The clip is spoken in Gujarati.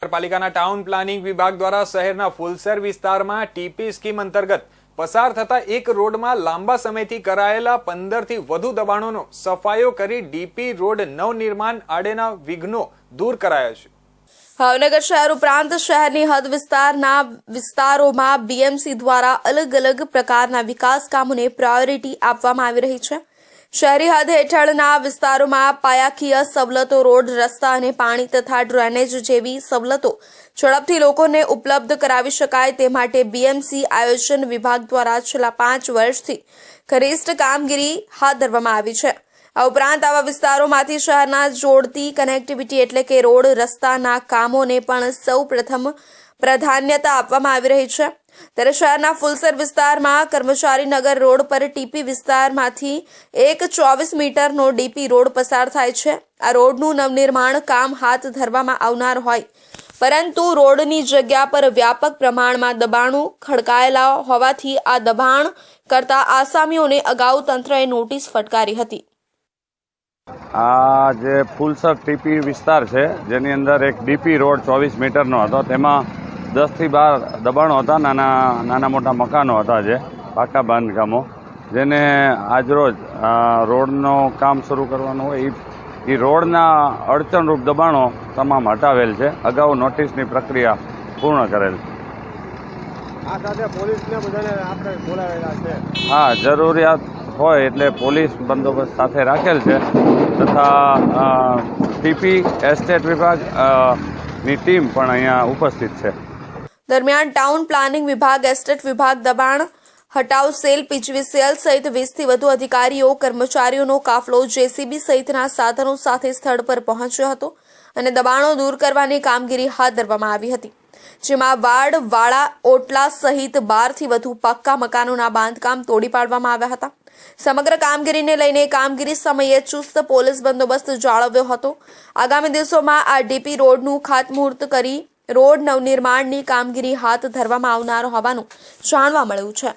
નગરપાલિકાના ટાઉન પ્લાનિંગ વિભાગ દ્વારા શહેરના ફુલસર વિસ્તારમાં ટીપી સ્કીમ અંતર્ગત પસાર થતા એક રોડમાં લાંબા સમયથી કરાયેલા 15 થી વધુ દબાણોનો સફાયો કરી ડીપી રોડ નવનિર્માણ આડેના વિઘ્નો દૂર કરાયા છે। ભાવનગર શહેર ઉપરાંત શહેરની હદ વિસ્તારોમાં બીએમસી દ્વારા અલગ અલગ પ્રકારના વિકાસ કામોને પ્રાયોરિટી આપવામાં આવી રહી છે। શહેરી હદ હેઠળના વિસ્તારોમાં પાયાકીય સવલતો, રોડ, રસ્તા અને પાણી તથા ડ્રેનેજ જેવી સવલતો ઝડપથી લોકોને ઉપલબ્ધ કરાવી શકાય તે માટે બીએમસી આયોજન વિભાગ દ્વારા છેલ્લા 5 વર્ષથી ઘનિષ્ઠ કામગીરી હાથ ધરવામાં આવી છે। આ ઉપરાંત આવા વિસ્તારોમાંથી શહેરના જોડતી કનેક્ટિવિટી એટલે કે રોડ, રસ્તાના કામોને પણ સૌપ્રથમ પ્રાધાન્યતા આપવામાં આવી રહી છે। ત્યારે શહેરના ફુલસર વિસ્તારમાં કર્મચારીનગર રોડ પર ટીપી વિસ્તારમાંથી એક 24 મીટરનો ડીપી રોડ પસાર થાય છે। આ રોડનું નવનિર્માણ કામ હાથ ધરવામાં આવનાર હોય પરંતુ રોડની જગ્યા પર વ્યાપક પ્રમાણમાં દબાણો ખડકાયેલા હોવાથી આ દબાણ કરતા આસામીઓને અગાઉ તંત્રએ નોટિસ ફટકારી હતી। આ જે ફુલસર ટીપી વિસ્તાર છે જેની અંદર એક ડીપી રોડ 24 મીટરનો હતો, તેમાં 10 થી 12 દબાણો હતા, નાના મોટા મકાનો હતા, જે પાકા બાંધકામો, જેને આજરોજ રોડનો કામ શરૂ કરવાનું હોય એ રોડના અડચણરૂપ દબાણો તમામ હટાવેલ છે। અગાઉ નોટિસની પ્રક્રિયા પૂર્ણ કરેલ છે। આ સાથે પોલીસને બધાને આપણે બોલાવેલા છે। હા, જરૂરિયાત હોય એટલે પોલીસ બંદોબસ્ત સાથે રાખેલ છે તથા ટીપી એસ્ટેટ વિભાગ ની ટીમ પણ અહીંયા ઉપસ્થિત છે। દરમિયાન ટાઉન પ્લાનિંગ વિભાગ, એસ્ટેટ વિભાગ, દબાણ હટાવ સેલ, પીજીવીસીએલ સહિત 20 થી વધુ અધિકારીઓ, કર્મચારીઓનો કાફલો જેસીબી સહિતના સાધનો સાથે સ્થળ પર પહોંચ્યો હતો અને દબાણો દૂર કરવાની કામગીરી હાથ ધરવામાં આવી હતી, જેમાં વાડ, વાળા, ઓટલા સહિત 12 થી વધુ પક્કા મકાનોના બાંધકામ તોડી પાડવામાં આવ્યા હતા। સમગ્ર કામગીરીને લઈને કામગીરી સમયે ચુસ્ત પોલીસ બંદોબસ્ત જાળવ્યો હતો। આગામી દિવસોમાં આ ડીપી રોડનું ખાતમુહૂર્ત કરી રોડ નવનિર્માણની કામગીરી હાથ ધરવામાં આવનાર હોવાનું જાણવા મળ્યું છે।